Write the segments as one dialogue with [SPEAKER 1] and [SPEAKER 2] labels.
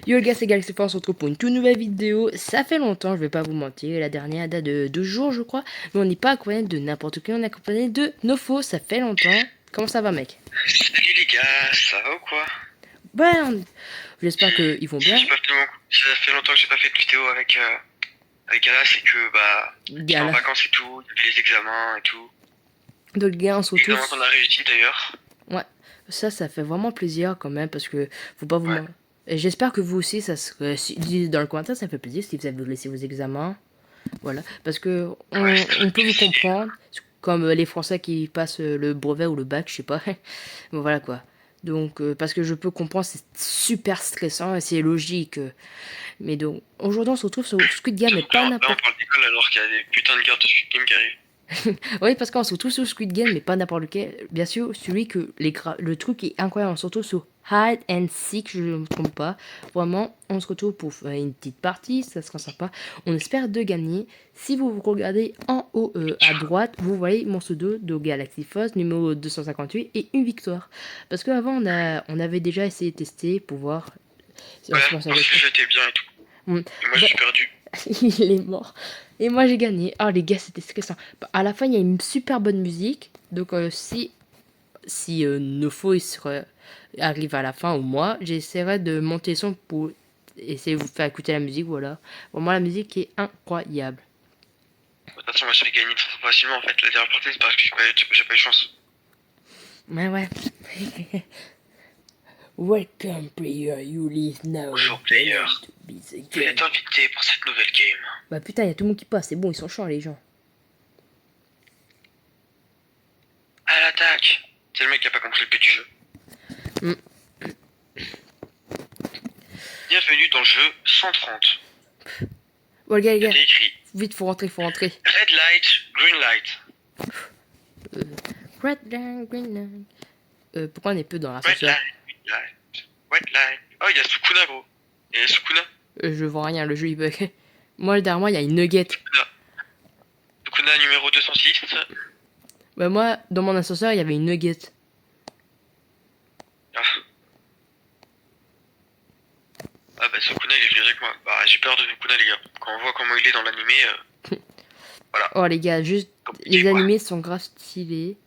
[SPEAKER 1] Yo les gars, c'est Galaxy Force, on se retrouve pour une toute nouvelle vidéo. Ça fait longtemps, je vais pas vous mentir. La dernière date de 2 jours, je crois. Mais on n'est pas accompagné de n'importe qui, on est accompagné de Nofo. Ça fait longtemps. Comment ça va, mec?
[SPEAKER 2] Salut les gars, ça va ou quoi?
[SPEAKER 1] Ben, j'espère qu'ils vont bien.
[SPEAKER 2] Ça fait longtemps que j'ai pas fait de vidéo avec Gala, c'est que j'étais en
[SPEAKER 1] Gala.
[SPEAKER 2] vacances et tout, il y avait les examens et tout.
[SPEAKER 1] Donc, les gars, on se
[SPEAKER 2] Les
[SPEAKER 1] retrouve.
[SPEAKER 2] examens qu'on a réussi d'ailleurs.
[SPEAKER 1] Ouais, ça fait vraiment plaisir quand même parce que faut pas vous
[SPEAKER 2] Ouais.
[SPEAKER 1] mentir. Et j'espère que vous aussi, ça serait. Dites dans le commentaire, ça fait plaisir si vous avez laissé vos examens. Voilà, parce que
[SPEAKER 2] Ouais,
[SPEAKER 1] on peut vous
[SPEAKER 2] c'est
[SPEAKER 1] comprendre, comme les Français qui passent le brevet ou le bac, je sais pas. Bon, voilà quoi. Donc, parce que je peux comprendre, c'est super stressant et c'est logique. Mais donc, aujourd'hui, on se retrouve sur Squid Game, mais
[SPEAKER 2] surtout que
[SPEAKER 1] pas
[SPEAKER 2] là on
[SPEAKER 1] n'importe.
[SPEAKER 2] parle d'école alors qu'il y a des putains de cartes de Squid Game qui arrivent.
[SPEAKER 1] Oui, parce qu'on se retrouve sur Squid Game, mais pas n'importe lequel. Bien sûr, celui que le truc est incroyable. On se retrouve sur Hide and Seek, je ne me trompe pas. Vraiment, on se retrouve pour faire une petite partie, ça sera sympa. On espère de gagner. Si vous regardez en haut à droite, vous voyez mon pseudo de Galaxy Force, numéro 258, et une victoire. Parce qu'avant, on avait déjà essayé de tester pour voir si on se
[SPEAKER 2] Ouais,
[SPEAKER 1] pense
[SPEAKER 2] parce
[SPEAKER 1] avec.
[SPEAKER 2] que j'étais bien et tout.
[SPEAKER 1] Hmm.
[SPEAKER 2] Et moi
[SPEAKER 1] Bah,
[SPEAKER 2] j'ai perdu.
[SPEAKER 1] il est mort. Et moi j'ai gagné. Ah les gars, c'était stressant. Bah, à la fin, il y a une super bonne musique. Donc si Nofo arrive à la fin ou moi, j'essaierai de monter le son pour essayer de vous faire écouter la musique. Voilà. Pour moi, la musique est incroyable.
[SPEAKER 2] De toute façon, moi je vais gagner très facilement en fait. La dernière partie c'est parce que j'ai pas eu de chance.
[SPEAKER 1] Mais ouais. Welcome player, you live now.
[SPEAKER 2] Bonjour player,
[SPEAKER 1] To be the
[SPEAKER 2] vous
[SPEAKER 1] game.
[SPEAKER 2] êtes invité pour cette nouvelle game.
[SPEAKER 1] Bah putain, il y a tout le monde qui passe. C'est bon, ils sont chiants les gens.
[SPEAKER 2] À l'attaque. C'est le mec qui a pas compris le but du jeu.
[SPEAKER 1] Mm.
[SPEAKER 2] Bienvenue dans le jeu 130.
[SPEAKER 1] Bon les gars, les gars.
[SPEAKER 2] C'était écrit
[SPEAKER 1] Vite, faut rentrer, faut rentrer.
[SPEAKER 2] Red light, green light.
[SPEAKER 1] Red light, green light. Pourquoi on est peu dans
[SPEAKER 2] Red
[SPEAKER 1] l'ascenseur?
[SPEAKER 2] light, green light. Red light. Oh, il y a Sukuna, gros. Il y a Sukuna.
[SPEAKER 1] Je vois rien, le jeu il bug. Moi, derrière moi, il y a une nugget.
[SPEAKER 2] Sukuna. Sukuna numéro 206.
[SPEAKER 1] Bah, moi, dans mon ascenseur, il y avait une nugget.
[SPEAKER 2] Ah. Ah bah Sukuna il est venu avec moi. Bah j'ai peur de Sukuna les gars. Quand on voit comment il est dans l'animé, voilà.
[SPEAKER 1] Oh, les gars, juste.
[SPEAKER 2] Compliqué
[SPEAKER 1] Les
[SPEAKER 2] quoi.
[SPEAKER 1] animés sont grave stylés.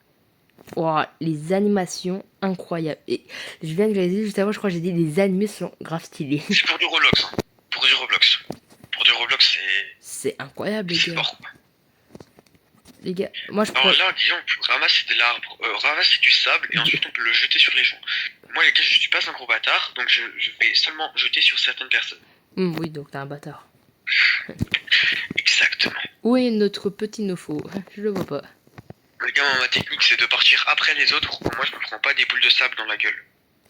[SPEAKER 1] Oh, les animations incroyables. Et je viens de réaliser juste avant, je crois que j'ai dit les animés sont grave stylés.
[SPEAKER 2] C'est pour du Roblox. Hein. Pour du Roblox. Pour du Roblox
[SPEAKER 1] C'est incroyable, les
[SPEAKER 2] c'est
[SPEAKER 1] gars.
[SPEAKER 2] fort quoi.
[SPEAKER 1] Les gars, moi je
[SPEAKER 2] Alors
[SPEAKER 1] pourrais.
[SPEAKER 2] là disons on peut ramasser de l'arbre, ramasser du sable et ensuite on peut le jeter sur les gens. Moi les gars je suis pas un gros bâtard donc je vais seulement jeter sur certaines personnes.
[SPEAKER 1] Oui, donc t'es un bâtard.
[SPEAKER 2] Exactement.
[SPEAKER 1] Où est notre petit Nofo? Je le vois pas.
[SPEAKER 2] Les gars ma technique c'est de partir après les autres. Moi je me prends pas des boules de sable dans la gueule.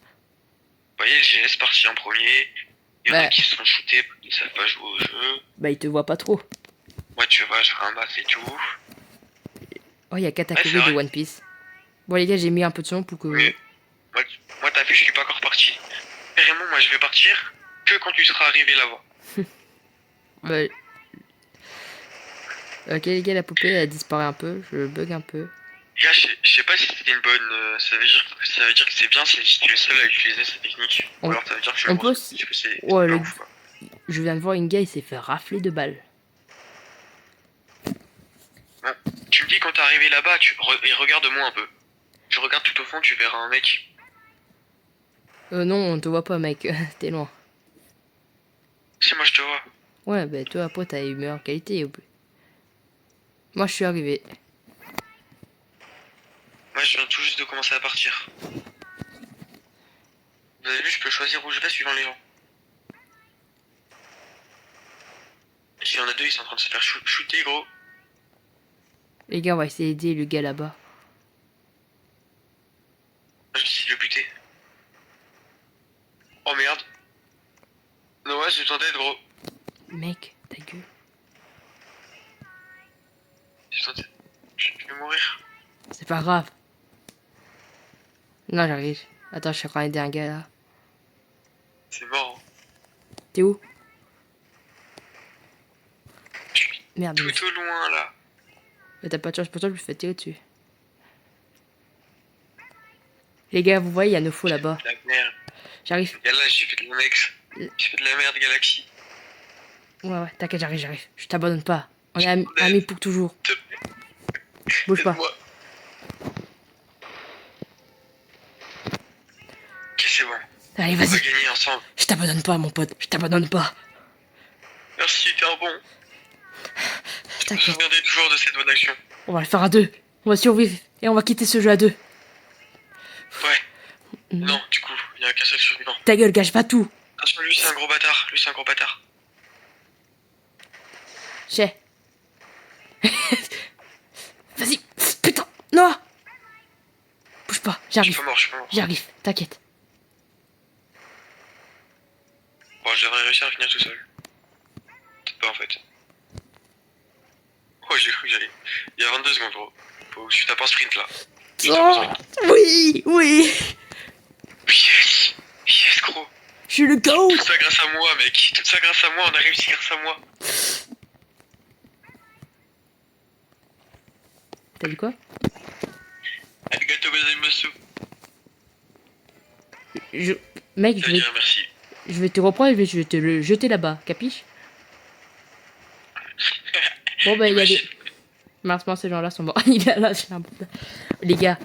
[SPEAKER 2] Vous voyez je laisse partir en premier. Il y en a
[SPEAKER 1] Bah,
[SPEAKER 2] qui se font shooter parce qu'ils savent pas jouer au jeu.
[SPEAKER 1] bah, il te voit pas trop.
[SPEAKER 2] Moi tu vois je ramasse et tout.
[SPEAKER 1] Oh, il y a
[SPEAKER 2] Ouais, c'est
[SPEAKER 1] Katakuri de
[SPEAKER 2] vrai.
[SPEAKER 1] One Piece. Bon, les gars, j'ai mis un peu de son pour que.
[SPEAKER 2] Mais moi t'as vu, je suis pas encore parti. Carrément, moi je vais partir que quand tu seras arrivé là-bas.
[SPEAKER 1] Bah, ok, les gars, la poupée, elle disparaît un peu. Je bug un peu.
[SPEAKER 2] Les gars, je sais pas si c'était une bonne. Ça veut dire que c'est bien si tu es le seul à utiliser cette technique. Ou alors ça veut dire que je
[SPEAKER 1] On
[SPEAKER 2] pense
[SPEAKER 1] peut.
[SPEAKER 2] que c'est
[SPEAKER 1] Ouais,
[SPEAKER 2] pas ouf quoi.
[SPEAKER 1] je viens de voir une gars, il s'est fait rafler de balles.
[SPEAKER 2] Bon, tu me dis quand t'es arrivé là-bas, et regarde-moi un peu. Je regarde tout au fond, tu verras un mec.
[SPEAKER 1] Non, on te voit pas, mec. T'es loin.
[SPEAKER 2] Si moi je te vois.
[SPEAKER 1] Ouais, bah, toi, après, t'as une meilleure qualité. Moi, je suis arrivé.
[SPEAKER 2] Moi je viens tout juste de commencer à partir. Vous avez vu, je peux choisir où je vais suivant les gens. S'il y en a deux, ils sont en train de se faire shooter, gros.
[SPEAKER 1] Les gars, on va essayer d'aider le gars là-bas.
[SPEAKER 2] Je vais essayer de le buter. Oh merde. Non, ouais, j'ai besoin d'aide, gros.
[SPEAKER 1] Mec, ta gueule.
[SPEAKER 2] J'ai besoin d'aide. Je vais mourir.
[SPEAKER 1] C'est pas grave. Non, j'arrive. Attends, je suis en train d'aider un gars là.
[SPEAKER 2] C'est mort. Hein.
[SPEAKER 1] T'es où?
[SPEAKER 2] Je suis
[SPEAKER 1] Merde.
[SPEAKER 2] tout au loin, là.
[SPEAKER 1] Mais t'as pas de chance, pour toi, je me fais tirer dessus. Les gars, vous voyez, il y a Nofo là-bas.
[SPEAKER 2] La merde.
[SPEAKER 1] J'arrive.
[SPEAKER 2] Et là, j'ai fait de l'annexe. Tu fais de la merde, Galaxy.
[SPEAKER 1] Ouais, t'inquiète, j'arrive. Je t'abandonne pas. On est amis pour toujours. Bouge pas.
[SPEAKER 2] Aide-moi. Ok, c'est bon.
[SPEAKER 1] Allez,
[SPEAKER 2] On va
[SPEAKER 1] vas-y.
[SPEAKER 2] gagner ensemble.
[SPEAKER 1] Je t'abandonne pas, mon pote. Je t'abandonne pas.
[SPEAKER 2] Merci, t'es un bon. Je me
[SPEAKER 1] T'inquiète.
[SPEAKER 2] souviendrai toujours de cette bonne action.
[SPEAKER 1] On va le faire à deux. On va survivre. Et on va quitter ce jeu à deux.
[SPEAKER 2] Ouais. Non, du coup, il n'y a qu'un seul survivant.
[SPEAKER 1] Ta gueule, gâche pas tout.
[SPEAKER 2] Attention, lui, c'est un gros bâtard. Lui, c'est un gros bâtard.
[SPEAKER 1] Chais. Vas-y. Putain. Non. Bouge pas.
[SPEAKER 2] Je suis
[SPEAKER 1] J'arrive.
[SPEAKER 2] pas mort, je suis pas mort.
[SPEAKER 1] J'arrive. T'inquiète.
[SPEAKER 2] Bon, je devrais réussir à finir tout seul. Peut-être pas, en fait. Oh, j'ai cru que j'allais. Il y a 22 secondes, gros. Faut que tu tapes un sprint, là. Je tape un
[SPEAKER 1] Oh.
[SPEAKER 2] sprint.
[SPEAKER 1] Oui.
[SPEAKER 2] Yes. Yes, gros.
[SPEAKER 1] Je suis le GOAT.
[SPEAKER 2] Tout ça grâce à moi, mec. Tout ça grâce à moi. On a réussi grâce à moi.
[SPEAKER 1] T'as dit quoi?
[SPEAKER 2] Arigato gozaimasu.
[SPEAKER 1] Mec,
[SPEAKER 2] Je vais dire merci.
[SPEAKER 1] je vais te reprendre et je vais te le jeter là-bas. Capiche? Bon, bah, il y a des... Malheureusement, ces gens-là sont morts. Il est là, j'ai un peu... Les gars,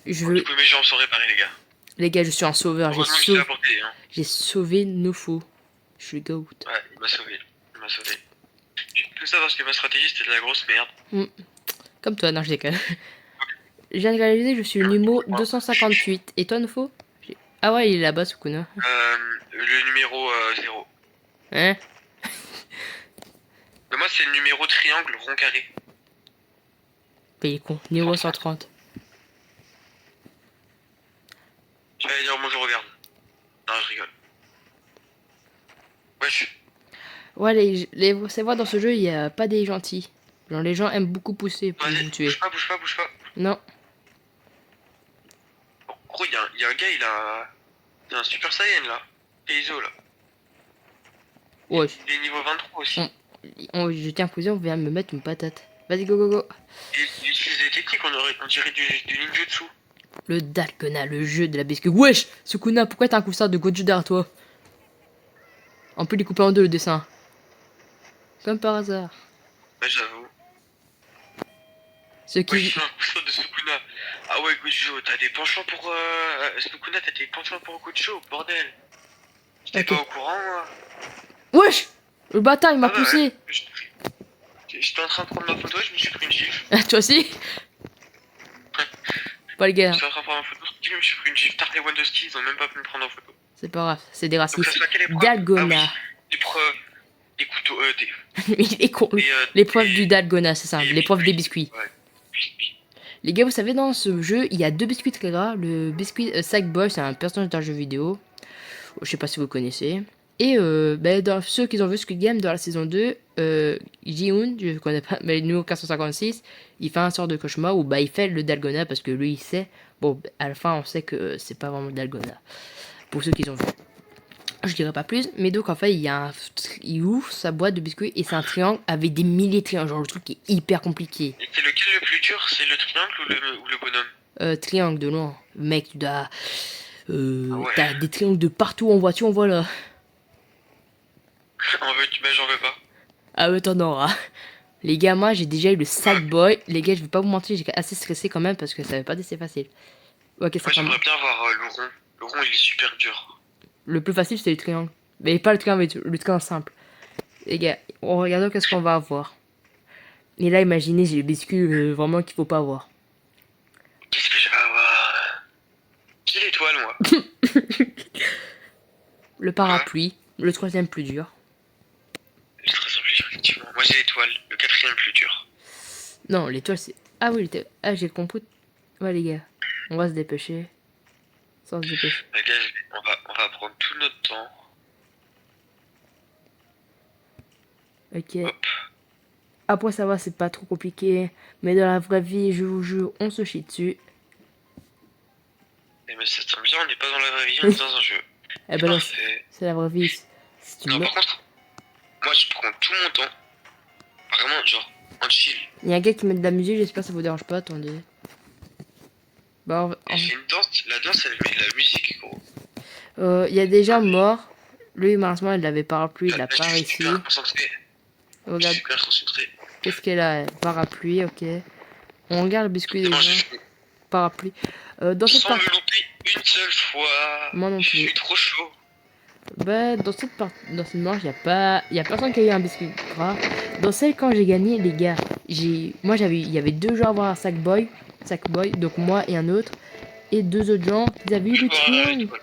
[SPEAKER 2] Du coup, mes jambes sont réparées, les gars.
[SPEAKER 1] Les gars, je suis un sauveur.
[SPEAKER 2] Heureusement que je t'ai apporté, hein.
[SPEAKER 1] J'ai sauvé nos faux. Je suis GOAT.
[SPEAKER 2] Ouais, il m'a sauvé. Il m'a sauvé. Tout ça parce que ma stratégie, c'était de la grosse merde.
[SPEAKER 1] Comme toi, non, je déconne. Je viens de réaliser, je suis le numéro 258. Et toi, Nofo? Ah ouais, il est là-bas, Sukuna.
[SPEAKER 2] Le numéro 0.
[SPEAKER 1] Hein?
[SPEAKER 2] Mais moi, c'est le numéro triangle rond carré.
[SPEAKER 1] Bah, il est con. Numéro 130.
[SPEAKER 2] J'allais dire, moi, je regarde. Non, je rigole. Wesh.
[SPEAKER 1] Ouais, c'est vrai, dans ce jeu, il n'y a pas des gentils. Genre, les gens aiment beaucoup pousser pour
[SPEAKER 2] Vas-y,
[SPEAKER 1] vous tuer.
[SPEAKER 2] bouge pas.
[SPEAKER 1] Non.
[SPEAKER 2] En gros, il y a un gars, il a un Super Saiyan, là. Keizo, là.
[SPEAKER 1] Ouais.
[SPEAKER 2] Il est niveau 23 aussi.
[SPEAKER 1] Je tiens à poser, on vient me mettre une patate. Vas-y, go.
[SPEAKER 2] Il utilise des techniques, on dirait du ninjutsu.
[SPEAKER 1] Le Dalgona, le jeu de la biscuit. Wesh, Sukuna, pourquoi t'as un coussin de Goju derrière toi? On peut les couper en deux, le dessin. Comme par hasard.
[SPEAKER 2] Ouais, j'avoue.
[SPEAKER 1] Ce qui...
[SPEAKER 2] Ouais, je suis un coussin de Sukuna. Ah ouais, Gojo, t'as des penchants pour... Sukuna, t'as des penchants pour Gojo, bordel. J'étais
[SPEAKER 1] Ok.
[SPEAKER 2] pas au courant, moi.
[SPEAKER 1] Wesh, le bâtard, il m'a
[SPEAKER 2] Ah bah
[SPEAKER 1] poussé.
[SPEAKER 2] ouais. J'étais en train de prendre ma photo et je me suis pris une gifle.
[SPEAKER 1] Toi aussi? Pas les gars,
[SPEAKER 2] J'étais en train de prendre ma photo, je me suis pris une gifle. Tard les Wandoski, ils ont même pas pu me prendre en photo.
[SPEAKER 1] c'est pas grave, c'est des
[SPEAKER 2] Donc ça
[SPEAKER 1] racistes.
[SPEAKER 2] soit quelle épreuve?
[SPEAKER 1] Dalgona.
[SPEAKER 2] Ah oui, l'épreuve, des couteaux,
[SPEAKER 1] Il est con. L'épreuve du Dalgona, c'est ça, l'épreuve des biscuits.
[SPEAKER 2] Ouais.
[SPEAKER 1] Les gars, vous savez, dans ce jeu, il y a deux biscuits très gras. Le biscuit Sackboy, c'est un personnage d'un jeu vidéo. Je sais pas si vous connaissez. Et dans ceux qui ont vu Squid Game dans la saison 2, Ji-hoon, je connais pas, mais le numéro 456, il fait un sort de cauchemar où il fait le Dalgona parce que lui il sait. Bon, à la fin on sait que c'est pas vraiment le Dalgona. Pour ceux qui ont vu. Je dirais pas plus, mais donc en fait il ouvre sa boîte de biscuits et c'est un triangle avec des milliers de triangles. Genre le truc est hyper compliqué.
[SPEAKER 2] Et c'est lequel le plus dur? C'est le triangle ou le bonhomme?
[SPEAKER 1] Triangle de loin. Mec, tu dois...
[SPEAKER 2] ouais.
[SPEAKER 1] T'as des triangles de partout en voiture, en voilà.
[SPEAKER 2] En veux-tu? Ben j'en veux pas.
[SPEAKER 1] Ah ouais, t'en auras. Les gars, moi j'ai déjà eu le Sackboy. Les gars, je vais pas vous mentir, j'ai assez stressé quand même parce que ça avait pas été facile. Ok, ça
[SPEAKER 2] Moi
[SPEAKER 1] commence.
[SPEAKER 2] j'aimerais bien voir le rond. Le rond il est super dur.
[SPEAKER 1] Le plus facile c'est le triangle. Mais pas le triangle, mais le triangle simple. Les gars, regardons qu'est-ce qu'on va avoir. Et là, imaginez, j'ai le biscuit vraiment qu'il faut pas avoir.
[SPEAKER 2] Qu'est-ce que je vais avoir? J'ai l'étoile moi.
[SPEAKER 1] Le parapluie, le troisième plus dur.
[SPEAKER 2] Le troisième plus dur, effectivement. Moi j'ai l'étoile, le quatrième plus dur.
[SPEAKER 1] Non, l'étoile c'est... Ah oui, l'étoile. Ah, j'ai compris. Ouais, les gars, on va se dépêcher. Sans se dépêcher.
[SPEAKER 2] Les gars, on va prendre tout notre temps.
[SPEAKER 1] Ok.
[SPEAKER 2] Hop.
[SPEAKER 1] Après, ça va, c'est pas trop compliqué. Mais dans la vraie vie, je vous jure, on se chie dessus.
[SPEAKER 2] Mais ça tombe bien, on n'est pas dans la vraie vie, on est dans un jeu.
[SPEAKER 1] Eh ben non,
[SPEAKER 2] Parfait.
[SPEAKER 1] c'est la vraie vie. C'est une...
[SPEAKER 2] Non, par contre, moi je prends tout mon temps. Vraiment, genre, en chill.
[SPEAKER 1] Il y a un gars qui met de la musique, j'espère que ça vous dérange pas, attendez. Bah,
[SPEAKER 2] Et j'ai une danse, la danse elle met de la musique, gros.
[SPEAKER 1] il y a des gens morts. Lui, malheureusement, il avait parapluie, il l'a
[SPEAKER 2] Là,
[SPEAKER 1] pas
[SPEAKER 2] je suis
[SPEAKER 1] réussi.
[SPEAKER 2] super concentré. Je suis
[SPEAKER 1] Regarde,
[SPEAKER 2] super concentré.
[SPEAKER 1] qu'est-ce qu'elle a? Parapluie, ok. On regarde le biscuit
[SPEAKER 2] C'est
[SPEAKER 1] des
[SPEAKER 2] bon, j'ai
[SPEAKER 1] gens.
[SPEAKER 2] fini.
[SPEAKER 1] Parapluie. Dans cette
[SPEAKER 2] Sans me
[SPEAKER 1] partie...
[SPEAKER 2] louper une seule fois.
[SPEAKER 1] Moi non
[SPEAKER 2] Je
[SPEAKER 1] plus.
[SPEAKER 2] suis trop chaud.
[SPEAKER 1] Bah, dans cette manche, y a personne qui a eu un biscuit gras. Dans celle quand j'ai gagné, les gars, il y avait 2 gens à avoir un Sackboy, donc moi et un autre, et 2 autres gens qui avaient eu
[SPEAKER 2] Je
[SPEAKER 1] le
[SPEAKER 2] vois
[SPEAKER 1] triangle.
[SPEAKER 2] l'étoile.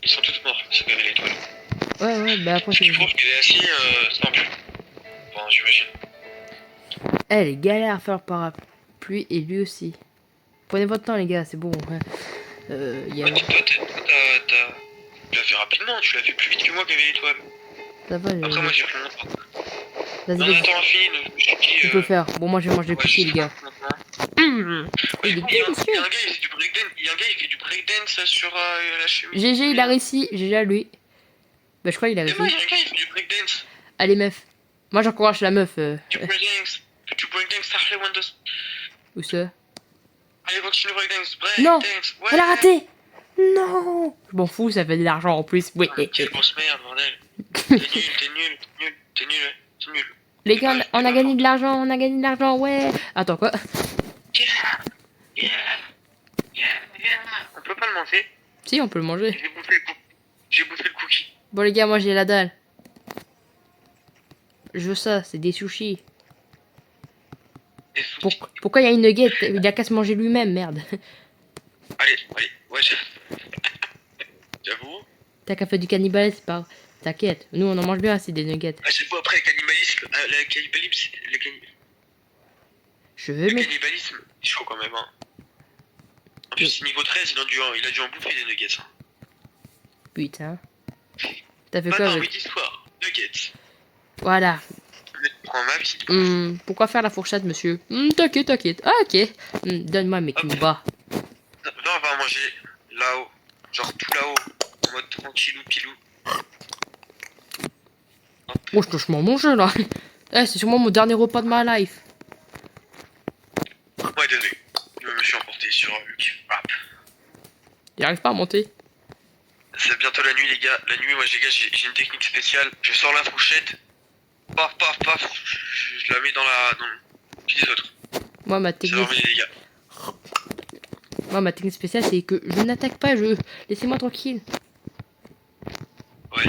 [SPEAKER 2] Ils sont tous morts, c'est pas l'étoile.
[SPEAKER 1] Ouais, bah après
[SPEAKER 2] Ce
[SPEAKER 1] c'est...
[SPEAKER 2] qui prouve qu'elle est assez simple. Enfin, j'imagine.
[SPEAKER 1] Elle est galère à faire parapluie et lui aussi. Prenez votre temps les gars, c'est bon. Hein. Y a...
[SPEAKER 2] Ouais, tu l'as fait rapidement, tu l'as fait plus vite que moi qui avait l'étoile.
[SPEAKER 1] Ça va,
[SPEAKER 2] Après, moi j'ai pris mon temps.
[SPEAKER 1] vas-y,
[SPEAKER 2] On
[SPEAKER 1] vas-y,
[SPEAKER 2] attend infini, donc je me suis dit.
[SPEAKER 1] tu peux le faire. Bon, moi je vais manger le
[SPEAKER 2] Ouais,
[SPEAKER 1] cookie
[SPEAKER 2] je
[SPEAKER 1] les gars.
[SPEAKER 2] maintenant.
[SPEAKER 1] Mmh.
[SPEAKER 2] Ouais,
[SPEAKER 1] Il
[SPEAKER 2] du
[SPEAKER 1] est
[SPEAKER 2] coup, il y a
[SPEAKER 1] délicieux.
[SPEAKER 2] un gars, il fait du breakdance. Il y a un gars, il fait du breakdance sur la chemise.
[SPEAKER 1] GG, il a réussi. GG à lui. Bah, je crois qu'il a
[SPEAKER 2] Et moi, il
[SPEAKER 1] réussi.
[SPEAKER 2] y a un gars, il fait du breakdance.
[SPEAKER 1] Allez, meuf. Moi, j'encourage la meuf.
[SPEAKER 2] Du breakdance. Du breakdance, ça fait Windows.
[SPEAKER 1] Où ça?
[SPEAKER 2] Allez, continue breakdance.
[SPEAKER 1] Non,
[SPEAKER 2] Breakdance. Ouais.
[SPEAKER 1] elle a raté. Non. Je m'en fous, ça fait de l'argent en plus. Oui.
[SPEAKER 2] Ah, mais quelle grosse merde, bordel. T'es nul, t'es nul, t'es nul, t'es nul, t'es nul.
[SPEAKER 1] Les gars, on a gagné de l'argent, on a gagné de l'argent, ouais. Attends, quoi?
[SPEAKER 2] Yeah, yeah, yeah, yeah. On peut pas le manger.
[SPEAKER 1] Si, on peut le manger.
[SPEAKER 2] J'ai bouffé le cookie.
[SPEAKER 1] Bon, les gars, moi, j'ai la dalle. Je veux ça, c'est des sushis.
[SPEAKER 2] Des sushis.
[SPEAKER 1] Pourquoi il y a une nugget? Il a qu'à se manger lui-même, merde.
[SPEAKER 2] Allez, ouais, j'avoue.
[SPEAKER 1] T'as qu'à faire du cannibalisme, pas... T'inquiète, nous, on en mange bien, c'est des nuggets.
[SPEAKER 2] À chaque fois après le cannibalisme,
[SPEAKER 1] Je veux,
[SPEAKER 2] le
[SPEAKER 1] mais...
[SPEAKER 2] cannibalisme, c'est chaud quand même, hein. En plus, niveau 13, il a dû en bouffer des nuggets, hein.
[SPEAKER 1] Putain. T'as fait
[SPEAKER 2] Bah
[SPEAKER 1] quoi
[SPEAKER 2] non,
[SPEAKER 1] avec...
[SPEAKER 2] oui, d'histoire, nuggets.
[SPEAKER 1] Voilà.
[SPEAKER 2] Je prends ma petite.
[SPEAKER 1] Pourquoi faire la fourchette, monsieur? T'inquiète. Ah, ok. Donne-moi mes Kimba.
[SPEAKER 2] Viens, on va manger là-haut. Genre tout là-haut. En mode tranquillou, pilou.
[SPEAKER 1] Oh, je touche mon manger, là. Eh, c'est sûrement mon dernier repas de ma life.
[SPEAKER 2] Ouais, désolé. Je me suis emporté sur le kick-rap.
[SPEAKER 1] Il arrive pas à monter.
[SPEAKER 2] C'est bientôt la nuit, les gars. La nuit, moi, les gars, j'ai une technique spéciale. Je sors la fourchette. Paf, paf, paf. Je la mets dans le pied des autres.
[SPEAKER 1] Moi, ma
[SPEAKER 2] Ça
[SPEAKER 1] technique...
[SPEAKER 2] leur met les dégâts.
[SPEAKER 1] Moi, ma technique spéciale, c'est que je n'attaque pas, laissez-moi tranquille.
[SPEAKER 2] Ouais.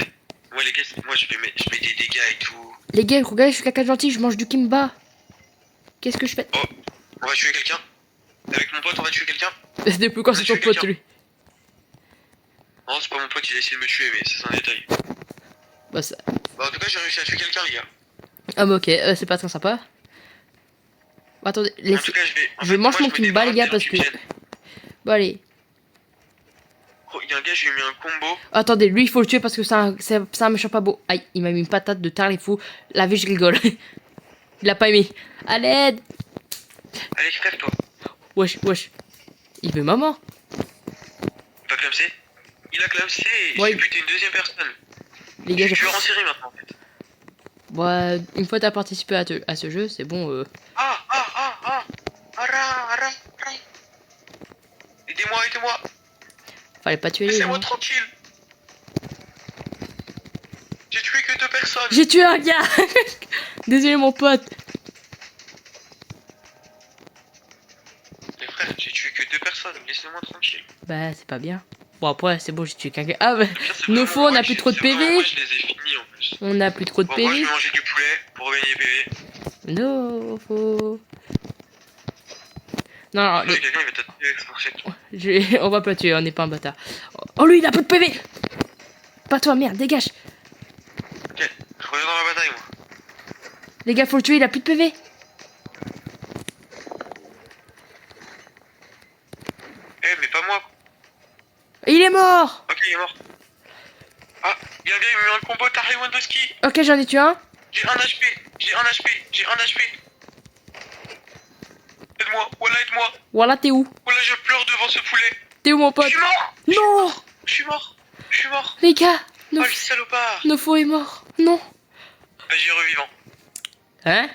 [SPEAKER 2] Moi, les gars, moi, je mets des dégâts et tout.
[SPEAKER 1] Les gars, regardez, je suis caca gentil, je mange du Kimba. Qu'est-ce que je fais?
[SPEAKER 2] Oh, on va tuer quelqu'un. Avec mon pote, on va tuer quelqu'un.
[SPEAKER 1] Depuis quand c'est ton pote, lui?
[SPEAKER 2] Non, c'est pas mon pote, il a essayé de me tuer, mais c'est un détail.
[SPEAKER 1] Bah, ça...
[SPEAKER 2] Bah, en tout cas, j'ai réussi à tuer quelqu'un, les gars.
[SPEAKER 1] Ah, bah, ok, c'est pas très sympa. Bah, attendez,
[SPEAKER 2] En
[SPEAKER 1] laissez...
[SPEAKER 2] tout cas,
[SPEAKER 1] Je mange mon Kimba, les gars, parce que... Bon, allez.
[SPEAKER 2] Oh, il y a un gars, j'ai mis un combo.
[SPEAKER 1] Attendez, lui, il faut le tuer parce que c'est un méchant pas beau. Aïe, il m'a mis une patate de terre, les fous. La vie, je rigole. Il a pas aimé. À l'aide.
[SPEAKER 2] Allez, crève-toi.
[SPEAKER 1] Wesh. Il veut maman.
[SPEAKER 2] Il va clamser. Il a clamsé.
[SPEAKER 1] Ouais.
[SPEAKER 2] J'ai buté une deuxième personne.
[SPEAKER 1] Les gars,
[SPEAKER 2] Je suis tueur en série maintenant, en fait.
[SPEAKER 1] Bon, une fois que t'as participé à ce jeu, c'est bon.
[SPEAKER 2] Arrête. Aidez-moi.
[SPEAKER 1] Fallait pas tuer les
[SPEAKER 2] Laissez-moi
[SPEAKER 1] gens.
[SPEAKER 2] tranquille. J'ai tué que 2 personnes.
[SPEAKER 1] J'ai tué un gars. Désolé, mon pote.
[SPEAKER 2] Les frères, j'ai tué que 2 personnes. Laissez-moi tranquille.
[SPEAKER 1] Bah, c'est pas bien. Bon, après, c'est bon, j'ai tué quelqu'un. Ah, bah,
[SPEAKER 2] Le pire, c'est
[SPEAKER 1] nos
[SPEAKER 2] vraiment
[SPEAKER 1] faux, on
[SPEAKER 2] moi
[SPEAKER 1] a
[SPEAKER 2] qui-
[SPEAKER 1] plus trop de
[SPEAKER 2] c'est vraiment
[SPEAKER 1] PV.
[SPEAKER 2] moi, je les ai finis en plus.
[SPEAKER 1] On a plus trop de
[SPEAKER 2] Bon, moi, je
[SPEAKER 1] PV.
[SPEAKER 2] vais manger du poulet pour gagner PV.
[SPEAKER 1] No, faux. Non,
[SPEAKER 2] Quelqu'un, il va t'attirer avec sa fourchette.
[SPEAKER 1] on va pas le tuer, on n'est pas un bâtard. Oh, lui, il a plus de PV. Pas toi, merde, dégage.
[SPEAKER 2] Ok, je reviens dans la bataille, moi.
[SPEAKER 1] Les gars, faut le tuer, il a plus de PV.
[SPEAKER 2] Eh, mais pas moi.
[SPEAKER 1] Il est mort.
[SPEAKER 2] Ok, il est mort. Ah, il y a un gars, il m'a mis un combo Taré Wandowski.
[SPEAKER 1] Ok, j'en ai tué un.
[SPEAKER 2] J'ai un HP. Aide-moi, aide-moi.
[SPEAKER 1] Voilà, t'es où?
[SPEAKER 2] Voilà, je pleure devant ce poulet.
[SPEAKER 1] T'es où, mon pote?
[SPEAKER 2] Je suis mort.
[SPEAKER 1] Non.
[SPEAKER 2] Je suis mort.
[SPEAKER 1] Les gars,
[SPEAKER 2] Oh, le salopard.
[SPEAKER 1] Nofo est mort. Non.
[SPEAKER 2] Vas-y, revivant.
[SPEAKER 1] Hein?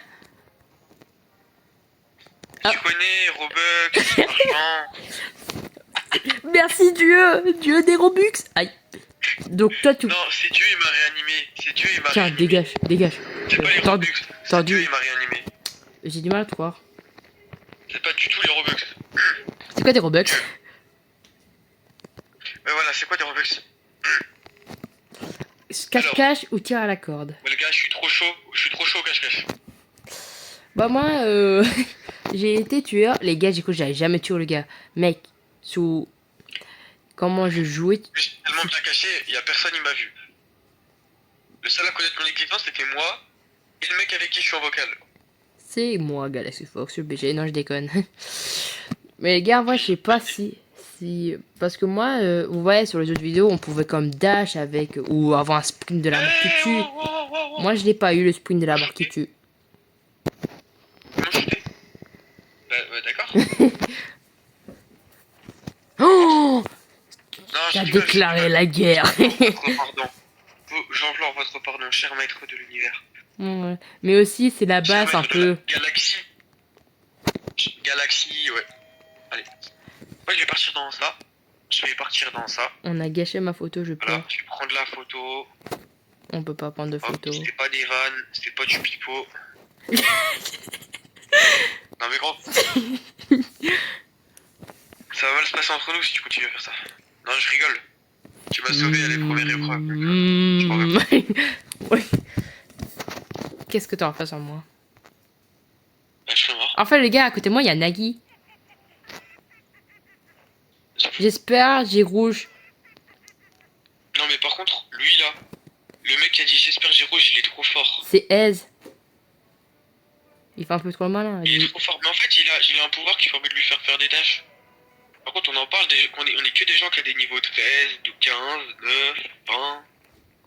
[SPEAKER 1] Ah.
[SPEAKER 2] Tu connais, Robux, argent.
[SPEAKER 1] Merci Dieu, Dieu des Robux. Aïe. Donc toi, tu...
[SPEAKER 2] Non, c'est Dieu, il m'a réanimé. C'est Dieu, il m'a
[SPEAKER 1] Tiens,
[SPEAKER 2] réanimé.
[SPEAKER 1] dégage, dégage.
[SPEAKER 2] C'est pas les
[SPEAKER 1] Tordu,
[SPEAKER 2] Robux. C'est
[SPEAKER 1] tordu.
[SPEAKER 2] Dieu, il m'a réanimé.
[SPEAKER 1] J'ai du mal à te croire.
[SPEAKER 2] C'est pas du tout les Robux.
[SPEAKER 1] C'est quoi des Robux?
[SPEAKER 2] Mais voilà, c'est quoi des Robux?
[SPEAKER 1] Cache-cache ou tir à la corde?
[SPEAKER 2] Mais les gars, je suis trop chaud au cache-cache.
[SPEAKER 1] Bah moi, j'ai été tueur. Les gars, j'ai cru que j'avais jamais tué le gars. Mec, sous... Comment je jouais...
[SPEAKER 2] J'ai tellement bien caché, y a personne qui m'a vu. Le seul à connaître mon existence, c'était moi et le mec avec qui je suis en vocal.
[SPEAKER 1] C'est moi, Galaxy Fox, le BG. Non, je déconne. Mais les gars, moi, je sais pas si... Parce que moi, vous voyez, sur les autres vidéos, on pouvait comme dash avec... Ou avoir un sprint de la mort qui tue. Moi, je l'ai pas eu, le sprint de la mort qui tue.
[SPEAKER 2] Comment shooter? Bah d'accord.
[SPEAKER 1] Oh,
[SPEAKER 2] Non, je
[SPEAKER 1] t'as
[SPEAKER 2] rigole,
[SPEAKER 1] déclaré
[SPEAKER 2] je rigole.
[SPEAKER 1] la guerre.
[SPEAKER 2] Votre pardon. J'implore votre pardon, cher maître de l'univers.
[SPEAKER 1] Ouais. Mais aussi, c'est la
[SPEAKER 2] Cher
[SPEAKER 1] base un
[SPEAKER 2] maître de
[SPEAKER 1] peu...
[SPEAKER 2] la galaxie. Galaxie, ouais. Allez. Moi, je vais partir dans ça. Je vais partir dans ça.
[SPEAKER 1] On a gâché ma photo, je
[SPEAKER 2] Voilà,
[SPEAKER 1] peux.
[SPEAKER 2] je vais prendre la photo.
[SPEAKER 1] On peut pas prendre de
[SPEAKER 2] Hop,
[SPEAKER 1] photo.
[SPEAKER 2] c'était pas des vannes, c'était pas du pipeau. Non mais gros. Ça va mal se passer entre nous si tu continues à faire ça. Non, je rigole. Tu m'as sauvé à les premières épreuves. Je m'en veux pas.
[SPEAKER 1] Ouais. Qu'est-ce que t'as en face en moi?
[SPEAKER 2] Bah, je suis mort.
[SPEAKER 1] En fait, les gars, à côté de moi, il y a Nagui. J'espère, j'ai rouge.
[SPEAKER 2] Non mais par contre, lui là, le mec qui a dit j'espère j'ai rouge, il est trop fort.
[SPEAKER 1] C'est Aise. Il fait un peu trop le malin.
[SPEAKER 2] Il est trop fort. Mais en fait, il a un pouvoir qui permet de lui faire des tâches. Par contre, on en parle, on est que des gens qui ont des niveaux 13, de 15, 9, 20.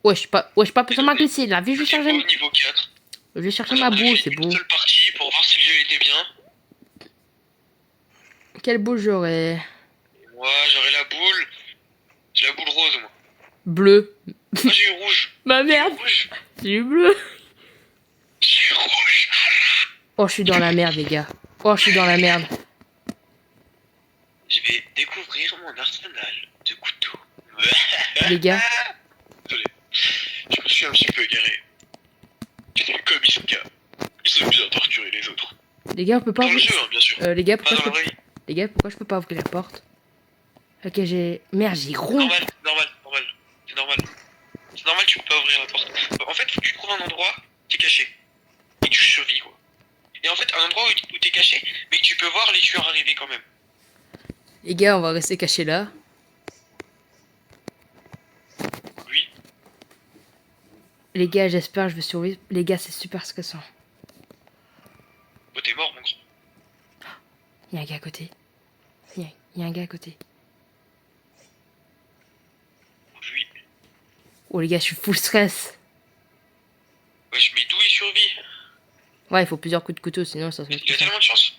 [SPEAKER 1] Wesh, pas besoin de m'agresser. Là, viens, je vais chercher.
[SPEAKER 2] Niveau 4.
[SPEAKER 1] Je vais chercher ma boule, c'est beau.
[SPEAKER 2] Une seule partie pour voir si le jeu était bien.
[SPEAKER 1] Quelle boule j'aurais?
[SPEAKER 2] Moi, j'aurais la boule. J'ai la boule rose, moi.
[SPEAKER 1] Bleu.
[SPEAKER 2] Moi, j'ai eu rouge.
[SPEAKER 1] Ma merde,
[SPEAKER 2] Rouge.
[SPEAKER 1] j'ai eu bleu.
[SPEAKER 2] J'ai eu rouge.
[SPEAKER 1] Oh, je suis dans la merde, les gars. Oh, je suis dans la merde.
[SPEAKER 2] Je vais découvrir mon arsenal de couteaux.
[SPEAKER 1] Les gars.
[SPEAKER 2] Désolé. Je me suis un petit peu égaré. J'étais comme Iska. Ils aiment bien torturer les autres.
[SPEAKER 1] Les gars, on peut pas
[SPEAKER 2] Dans le
[SPEAKER 1] ouvrir...
[SPEAKER 2] jeu, hein, bien sûr.
[SPEAKER 1] Les gars,
[SPEAKER 2] Pas
[SPEAKER 1] pourquoi
[SPEAKER 2] dans
[SPEAKER 1] je
[SPEAKER 2] la
[SPEAKER 1] peux...
[SPEAKER 2] vraie vie.
[SPEAKER 1] Les gars, pourquoi je peux pas ouvrir la porte? Ok, j'ai... Merde, j'ai rond.
[SPEAKER 2] Normal. C'est normal. C'est normal, tu peux pas ouvrir la porte. En fait, faut que tu trouves un endroit qui est caché. Et tu survis, quoi. Et en fait, un endroit où t'es caché, mais tu peux voir les tueurs arriver quand même.
[SPEAKER 1] Les gars, on va rester cachés là.
[SPEAKER 2] Oui.
[SPEAKER 1] Les gars, j'espère que je vais survivre. Les gars, c'est super stressant.
[SPEAKER 2] Oh, t'es mort, mon grand.
[SPEAKER 1] Il y a un gars à côté. Il y a un gars à côté.
[SPEAKER 2] Oui.
[SPEAKER 1] Oh les gars, je suis full stress.
[SPEAKER 2] Wesh, mais d'où il survit?
[SPEAKER 1] Ouais, il faut plusieurs coups de couteau, sinon ça se met
[SPEAKER 2] Il a
[SPEAKER 1] tout ça.
[SPEAKER 2] tellement de chance.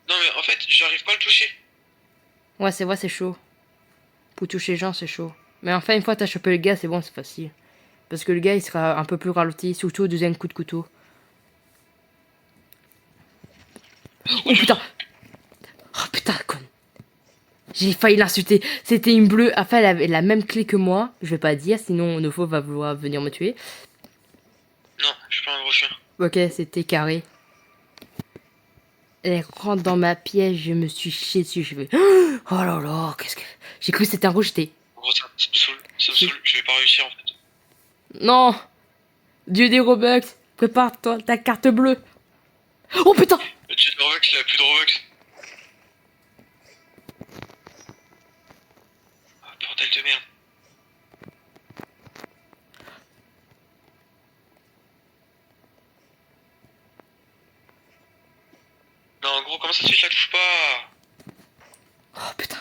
[SPEAKER 2] Non, mais en fait, j'arrive pas à le toucher.
[SPEAKER 1] Ouais, c'est vrai, c'est chaud. Pour toucher les gens, c'est chaud. Mais enfin, une fois que t'as chopé le gars, c'est bon, c'est facile. Parce que le gars, il sera un peu plus ralenti, surtout au deuxième coup de couteau. Oh putain! Oh putain, con! J'ai failli l'insulter. C'était une bleue. Enfin, elle avait la même clé que moi. Je vais pas dire, sinon Nofo va vouloir venir me tuer.
[SPEAKER 2] Non, je suis pas un gros chien.
[SPEAKER 1] Ok, c'était carré. Elle rentre dans ma pièce, je me suis chié dessus. Je fais... Oh là là, qu'est-ce que... J'ai cru que c'était un rejeté.
[SPEAKER 2] Gros, ça me saoule. Ça me saoule. Je vais pas réussir, en fait.
[SPEAKER 1] Non! Dieu des Robux, prépare-toi ta carte bleue. Oh putain!
[SPEAKER 2] Le dieu de Robux, il a plus de Robux. Ah, bordel de merde. Non, gros, comment ça se fait que je la touche pas?
[SPEAKER 1] Oh putain.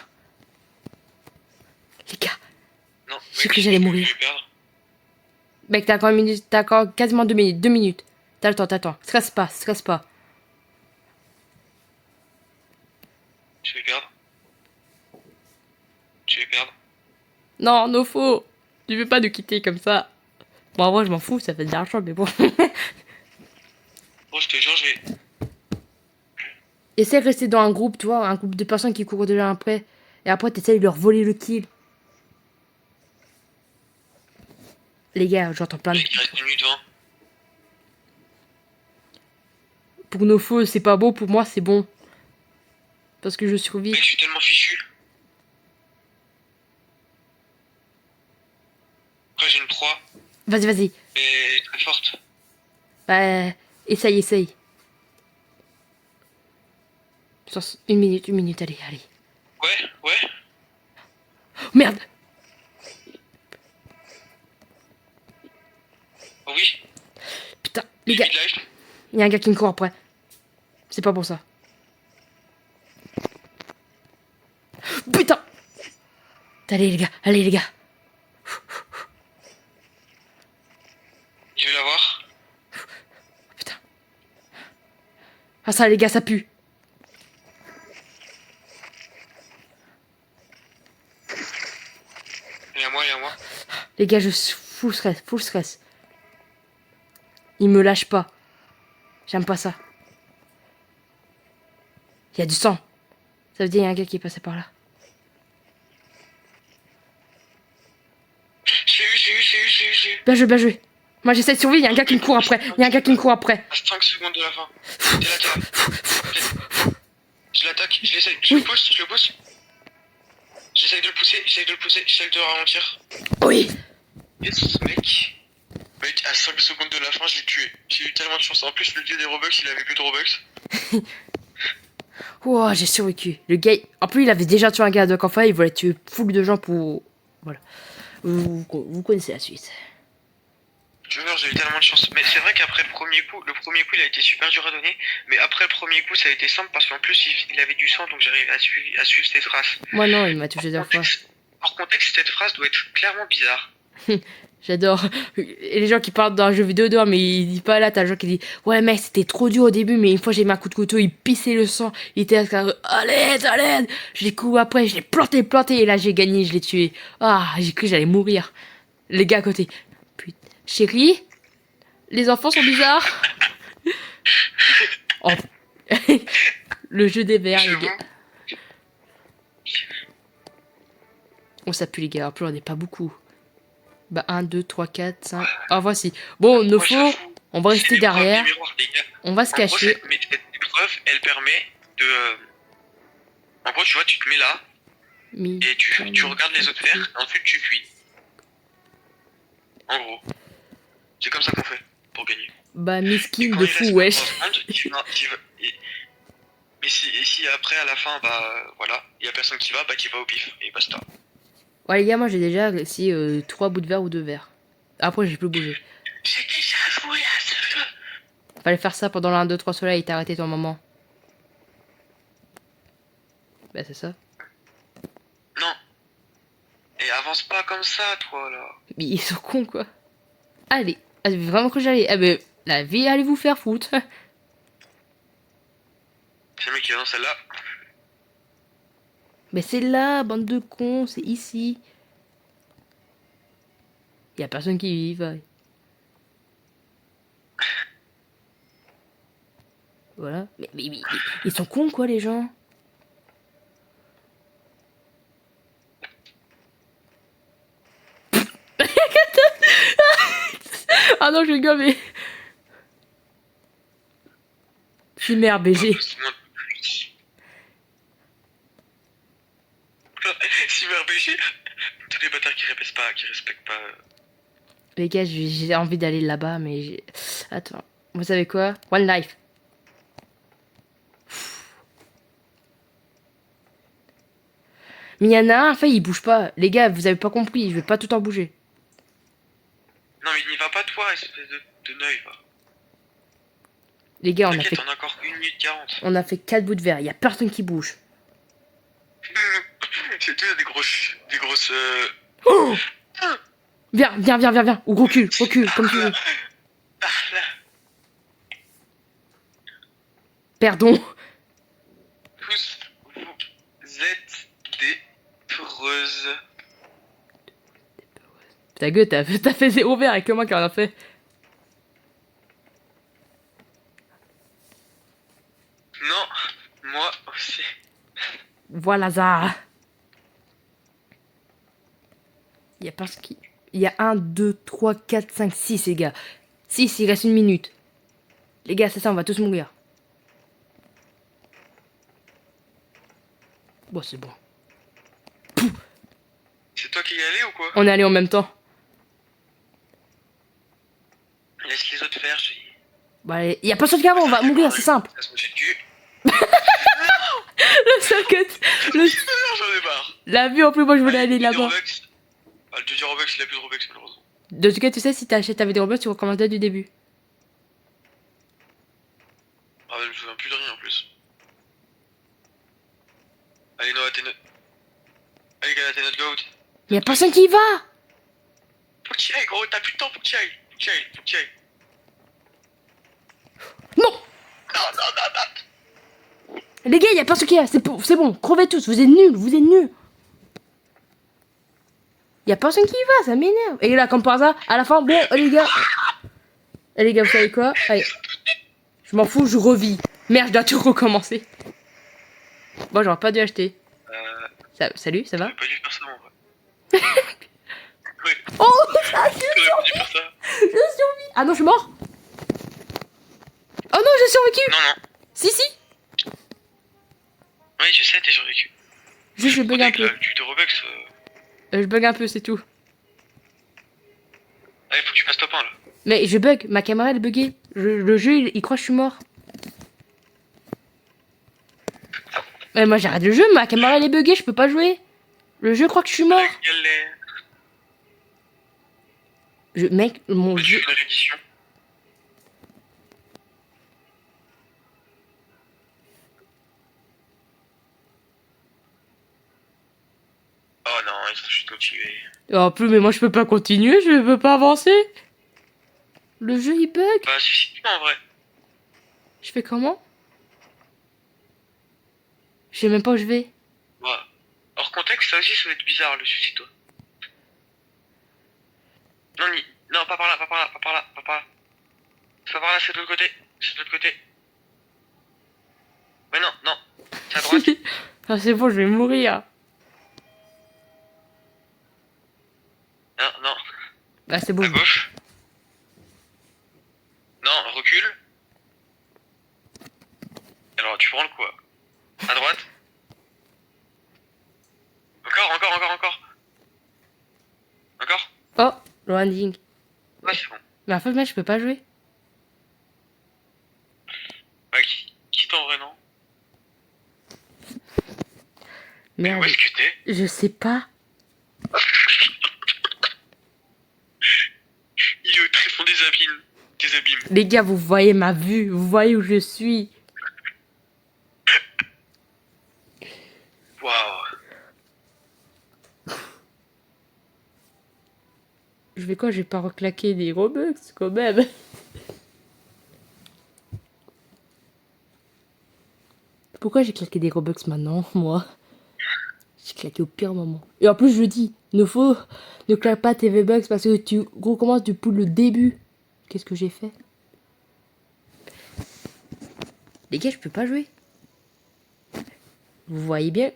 [SPEAKER 1] Les gars,
[SPEAKER 2] Non,
[SPEAKER 1] J'ai cru que j'allais mourir.
[SPEAKER 2] Je vais perdre.
[SPEAKER 1] mec, t'as encore une minute, t'as encore quasiment 2 minutes. 2 minutes. T'as le temps, t'as le temps. Stresse pas, stresse pas.
[SPEAKER 2] Je vais perdre. Je vais perdre.
[SPEAKER 1] Non, Nofo, tu veux pas nous quitter comme ça. Bon, en vrai, je m'en fous, ça fait de l'argent, mais bon.
[SPEAKER 2] Gros, je te jure, je vais.
[SPEAKER 1] Essaie de rester dans un groupe, tu vois, un groupe de personnes qui courent de l'un après. Et après, t'essayes de leur voler le kill. Les gars, j'entends plein de...
[SPEAKER 2] Mec, il reste 1 minute 20.
[SPEAKER 1] Pour nos faux, c'est pas beau. Pour moi, c'est bon. Parce que je survis.
[SPEAKER 2] Mec, je suis tellement fichu. Après, j'ai une proie,
[SPEAKER 1] Vas-y, vas-y.
[SPEAKER 2] mais très forte.
[SPEAKER 1] Bah, essaye. 1 minute, allez.
[SPEAKER 2] Ouais.
[SPEAKER 1] Oh, merde.
[SPEAKER 2] Oh oui.
[SPEAKER 1] Putain, les gars,
[SPEAKER 2] Speed life.
[SPEAKER 1] il y a un gars qui me court après. C'est pas pour ça. Putain. Allez, les gars.
[SPEAKER 2] Je vais l'avoir.
[SPEAKER 1] Putain. Ah ça, les gars, ça pue.
[SPEAKER 2] Il y a moi.
[SPEAKER 1] Les gars, je suis full stress. Il me lâche pas. J'aime pas ça. Il y a du sang. Ça veut dire qu'il y a un gars qui est passé par là.
[SPEAKER 2] J'ai eu.
[SPEAKER 1] Bien joué. Moi, j'essaie de survivre, il y a un gars qui me court après.
[SPEAKER 2] À 5 secondes de la fin. T'es là. Je l'attaque, je l'essaye, je le pousse. J'essaye de le pousser, j'essaye de le ralentir.
[SPEAKER 1] Oui.
[SPEAKER 2] Yes, mec. Mec, à 5 secondes de la fin, je l'ai tué. J'ai eu tellement de chance. En plus, le dieu des Robux, il avait plus de Robux.
[SPEAKER 1] Oh, j'ai survécu. Le gars, en plus, il avait déjà tué un gars, donc enfin, il voulait tuer full de gens pour... Voilà. Vous connaissez la suite.
[SPEAKER 2] Je veux dire, j'ai eu tellement de chance. Mais c'est vrai qu'après le premier coup, il a été super dur à donner. Mais après le premier coup, ça a été simple parce qu'en plus, il avait du sang, donc j'arrivais à suivre ses traces.
[SPEAKER 1] Moi, non, il m'a touché 2 fois.
[SPEAKER 2] Hors contexte, cette phrase doit être clairement bizarre.
[SPEAKER 1] J'adore. Et les gens qui parlent d'un jeu vidéo dehors, mais ils disent pas là, t'as le gens qui dit ouais, mec, c'était trop dur au début, mais une fois j'ai mis un coup de couteau, il pissait le sang. Il était là, à l'aide. Je l'ai couru après, je l'ai planté, et là j'ai gagné, je l'ai tué. Ah, j'ai cru que j'allais mourir. Les gars à côté. Putain. Chérie, les enfants sont bizarres. Oh. Le jeu des verres, les gars. Oh, ça pue, les gars. En plus, on n'est pas beaucoup. Bah, 1, 2, 3, 4, 5. Ah, voici. Bon, nos faux, on va rester derrière. On va se cacher.
[SPEAKER 2] Cette épreuve, elle permet de. En gros, tu vois, tu te mets là. Et tu regardes les autres faire. Et ensuite, tu fuis. En gros. C'est comme ça qu'on fait pour gagner.
[SPEAKER 1] Bah, miskin de fou, wesh.
[SPEAKER 2] Mais si après, à la fin, bah voilà, il y a personne qui va au pif. Et basta.
[SPEAKER 1] Ouais, les gars, moi j'ai déjà réussi 3 bouts de verre ou 2 verres. Après, j'ai plus bougé.
[SPEAKER 2] J'ai déjà joué à ce jeu.
[SPEAKER 1] Fallait faire ça pendant le 1, 2, 3 soleil et t'arrêter ton moment. Bah, c'est ça.
[SPEAKER 2] Non. Et avance pas comme ça, toi, là.
[SPEAKER 1] Mais ils sont cons, quoi. Allez, vraiment que j'allais. Ah, mais la vie, allez vous faire foutre.
[SPEAKER 2] C'est le mec qui est dans celle-là.
[SPEAKER 1] Mais c'est là, bande de cons, c'est ici. Y a personne qui y va. Voilà. Mais ils sont cons, quoi, les gens. Ah non, je rigole, mais... Cymer BG.
[SPEAKER 2] Cyber BG. Tous les bâtards qui respectent pas.
[SPEAKER 1] Les gars, j'ai envie d'aller là-bas, mais... Attends. Vous savez quoi? One life. Mais il y en a un, enfin, il bouge pas. Les gars, vous avez pas compris, je vais pas tout en bouger.
[SPEAKER 2] Non, mais n'y va pas, toi, espèce de neuil, va.
[SPEAKER 1] Les gars,
[SPEAKER 2] on a encore 1 minute 40.
[SPEAKER 1] On a fait 4 bouts de verre, il y a personne qui bouge.
[SPEAKER 2] C'est tout des grosses...
[SPEAKER 1] Oh, viens. Ou recule, comme tu veux. Pardon.
[SPEAKER 2] Tous, vous êtes des peureuses.
[SPEAKER 1] Ta gueule, t'as fait 0 verre avec moi qui en a fait.
[SPEAKER 2] Non, moi aussi.
[SPEAKER 1] Voilà ça. Il Il y a 1, 2, 3, 4, 5, 6 les gars. 6, il reste une minute. Les gars, c'est ça, on va tous mourir. Bon, c'est bon.
[SPEAKER 2] C'est toi qui y allais ou quoi?
[SPEAKER 1] On est allé en même temps.
[SPEAKER 2] Laisse les autres faire,
[SPEAKER 1] Bah, il y a personne qui avant, on va mourir, c'est simple.
[SPEAKER 2] Ça se moucher le cul.
[SPEAKER 1] Le seul que...
[SPEAKER 2] J'en ai marre.
[SPEAKER 1] La vue, en plus, moi, je voulais aller là-bas.
[SPEAKER 2] Ah, le Jedi Robux, il a plus de Robux, malheureusement.
[SPEAKER 1] De tout cas, tu sais, si t'achètes avec des robots, tu recommences du début.
[SPEAKER 2] Ah, mais je me souviens plus de rien en plus. Allez, Noah, t'es notre. Allez, gars, t'es notre goat.
[SPEAKER 1] Mais y a personne qui y va.
[SPEAKER 2] Faut que tu y ailles, gros, t'as plus de temps, faut que tu y ailles. Faut que tu y ailles, faut que tu y ailles.
[SPEAKER 1] Non.
[SPEAKER 2] Non.
[SPEAKER 1] Les gars, y a personne qui y va. C'est bon, crevez tous, vous êtes nuls, vous êtes nuls. Y a personne qui y va, ça m'énerve. Et là, comme par hasard, à la fin, bon, les gars. Les gars, vous savez quoi? Allez. Je m'en fous, je revis. Merde, je dois tout recommencer. Bon, j'aurais pas dû acheter. Salut, ça va?
[SPEAKER 2] J'aurais pas dû faire ça, en vrai. Ouais.
[SPEAKER 1] Oh, ça,
[SPEAKER 2] J'aurais pas dû faire ça.
[SPEAKER 1] je survis. Ah non, je suis mort. Oh non, j'ai survécu.
[SPEAKER 2] Non.
[SPEAKER 1] Si.
[SPEAKER 2] Oui, je sais, t'es survécu.
[SPEAKER 1] Juste, je bug un peu.
[SPEAKER 2] Tu te Robux.
[SPEAKER 1] Je bug un peu, c'est tout.
[SPEAKER 2] Allez, faut que tu passes top 1 là.
[SPEAKER 1] Mais je bug, ma caméra elle est buggée. Le jeu, il croit que je suis mort. Mais moi j'arrête le jeu, ma caméra elle est buggée, je peux pas jouer. Le jeu croit que je suis mort. Mec, mon jeu.
[SPEAKER 2] Une réédition. Oh non, il faut juste continuer.
[SPEAKER 1] En plus, mais moi je peux pas continuer, je peux pas avancer. Le jeu il bug.
[SPEAKER 2] Bah, suffit en vrai.
[SPEAKER 1] Je fais comment? Je sais même pas où je vais.
[SPEAKER 2] Ouais. Hors contexte, ça aussi, ça va être bizarre le suicide, toi. Non, pas par là. C'est pas par là, c'est de l'autre côté. Mais non. C'est à droite.
[SPEAKER 1] Ah, c'est bon, je vais mourir.
[SPEAKER 2] Non.
[SPEAKER 1] Bah c'est bon.
[SPEAKER 2] À gauche. Non, recule. Alors, tu prends le quoi? À droite. Encore.
[SPEAKER 1] Oh, loading.
[SPEAKER 2] Ouais, c'est bon.
[SPEAKER 1] Mais en fait, mec, je peux pas jouer.
[SPEAKER 2] Bah, qui t'en vrai, non? Mais
[SPEAKER 1] Merde.
[SPEAKER 2] où est-ce que t'es?
[SPEAKER 1] Je sais pas.
[SPEAKER 2] Il est au tréfonds des abîmes.
[SPEAKER 1] Les gars, vous voyez ma vue, vous voyez où je suis.
[SPEAKER 2] Waouh.
[SPEAKER 1] Je vais quoi? Je vais pas reclaquer des Robux quand même. Pourquoi j'ai claqué des Robux maintenant, moi? J'ai claqué au pire moment. Et en plus, je dis, ne claque pas tes V-Bucks parce que tu recommences depuis le début. Qu'est-ce que j'ai fait? Les gars, je peux pas jouer. Vous voyez bien?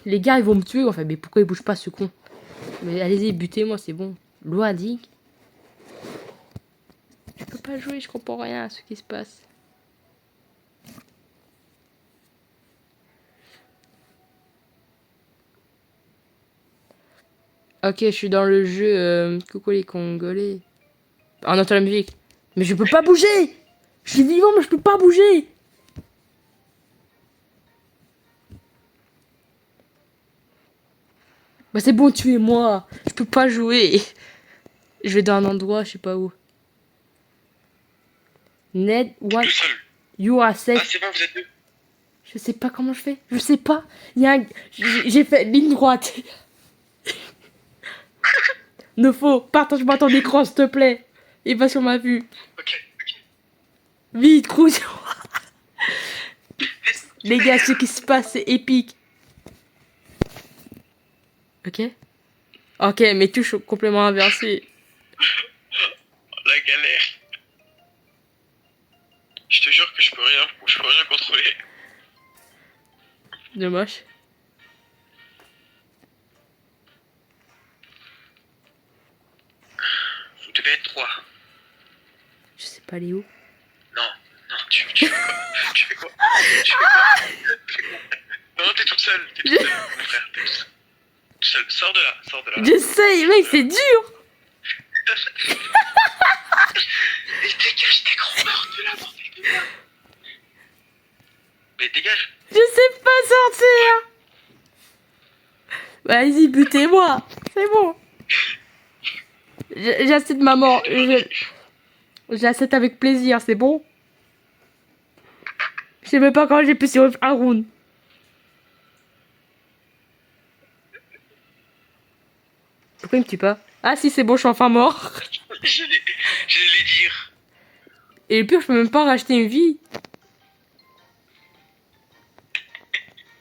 [SPEAKER 1] Les gars, ils vont me tuer. Enfin, mais pourquoi ils bougent pas, ce con? Mais allez-y, butez-moi, c'est bon. Loading. Je peux pas jouer, je comprends rien à ce qui se passe. Ok, je suis dans le jeu. Coucou les Congolais. En entendant la musique. Mais je peux pas bouger! Je suis vivant, mais je peux pas bouger! Bah c'est bon, tuez-moi! Je peux pas jouer! Je vais dans un endroit, je sais pas où. Ned, what?
[SPEAKER 2] Tout seul.
[SPEAKER 1] You are
[SPEAKER 2] Ah,
[SPEAKER 1] safe.
[SPEAKER 2] c'est bon, vous êtes deux.
[SPEAKER 1] Je sais pas comment je fais. Je sais pas. Il y a un... J'ai fait ligne droite. Nofo, partage-moi ton écran, s'il te plaît. Et va sur ma vue.
[SPEAKER 2] Ok.
[SPEAKER 1] Vite, cruise. Les gars, ce qui se passe, c'est épique. Ok. Ok, mais touche au complément inversé.
[SPEAKER 2] La galère. Je te jure que je peux rien contrôler. devait être 3.
[SPEAKER 1] Je sais pas, Léo.
[SPEAKER 2] Non, tu fais quoi? Tu fais quoi? Tu fais quoi? Non, t'es toute seule, mon frère, t'es tout seul. Sors de là.
[SPEAKER 1] Je sais, mec, c'est dur.
[SPEAKER 2] Mais dégage tes gros morts de là, bordel de merde. Mais dégage.
[SPEAKER 1] Je sais pas sortir. Vas-y, butez-moi. C'est bon. J'accepte ma mort. J'accepte avec plaisir, c'est bon. Je sais même pas quand j'ai pu survivre un round. Pourquoi il me tue pas? Ah si, c'est bon, je suis enfin mort.
[SPEAKER 2] Je l'ai dire.
[SPEAKER 1] Et le pire, je peux même pas racheter une vie.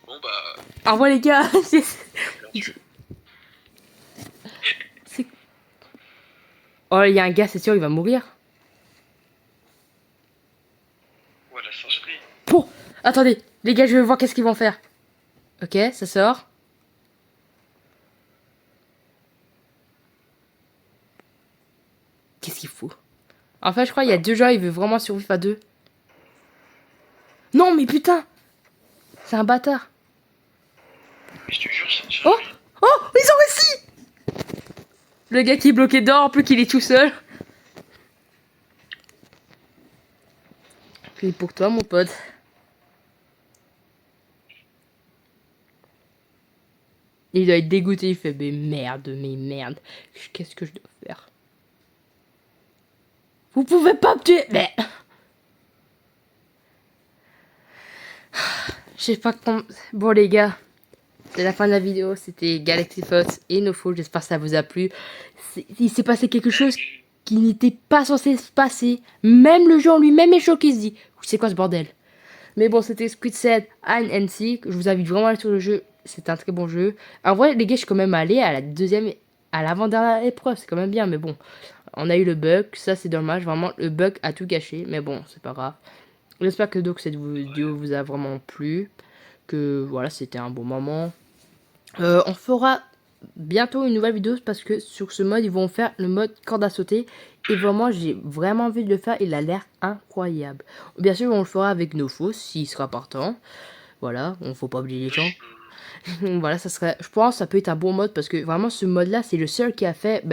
[SPEAKER 2] Bon bah...
[SPEAKER 1] Au revoir les gars. Oh, il y a un gars, c'est sûr, il va mourir.
[SPEAKER 2] Voilà, singerie.
[SPEAKER 1] Oh, attendez, les gars, je vais voir qu'est-ce qu'ils vont faire. Ok, ça sort. Qu'est-ce qu'il faut? En fait, je crois qu'il y a 2 gens, il veut vraiment survivre à 2. Non, mais putain! C'est un bâtard.
[SPEAKER 2] Mais je te jure, c'est
[SPEAKER 1] Oh! Oh! Ils ont réussi! Le gars qui est bloqué dehors, en plus qu'il est tout seul. Puis pour toi, mon pote. Il doit être dégoûté, il fait mais merde. Qu'est-ce que je dois faire? Vous pouvez pas me tuer! Mais... Je sais pas comment... Bon les gars, c'est la fin de la vidéo, c'était Galaxy Fox et Nofo, j'espère que ça vous a plu. Il s'est passé quelque chose qui n'était pas censé se passer. Même le jeu en lui-même est choqué, il se dit, c'est quoi ce bordel? Mais bon, c'était Squid Hide and Seek, je vous invite vraiment à aller sur le jeu, c'est un très bon jeu. En vrai, les gars, je suis quand même allé à l'avant-dernière épreuve, c'est quand même bien, mais bon. On a eu le bug, ça c'est dommage, vraiment, le bug a tout gâché, mais bon, c'est pas grave. J'espère que donc cette vidéo vous a vraiment plu, que voilà, c'était un bon moment. On fera bientôt une nouvelle vidéo parce que sur ce mode, ils vont faire le mode corde à sauter. Et vraiment, j'ai vraiment envie de le faire, il a l'air incroyable. Bien sûr, on le fera avec Nofo, s'il sera partant. Voilà, on faut pas oublier les gens. Voilà, ça serait, je pense que ça peut être un bon mode parce que vraiment, ce mode-là, c'est le seul qui a fait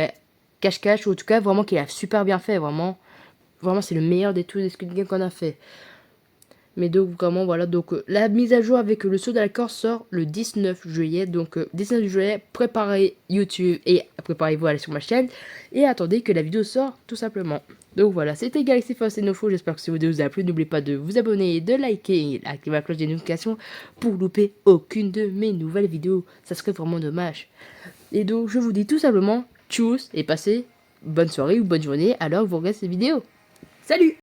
[SPEAKER 1] cache-cache, ou en tout cas, vraiment, qui a super bien fait, vraiment. Vraiment, c'est le meilleur des tous les Squid Game qu'on a fait. Mais donc vraiment voilà, donc la mise à jour avec le saut de la corde sort le 19 juillet. Donc 19 juillet, préparez YouTube et préparez-vous à aller sur ma chaîne. Et attendez que la vidéo sort tout simplement. Donc voilà, c'était Galaxy Fox et Nofo. J'espère que cette vidéo vous a plu. N'oubliez pas de vous abonner, de liker et d'activer la cloche des notifications pour louper aucune de mes nouvelles vidéos. Ça serait vraiment dommage. Et donc je vous dis tout simplement tchuss et passez bonne soirée ou bonne journée alors que vous regardez cette vidéo. Salut!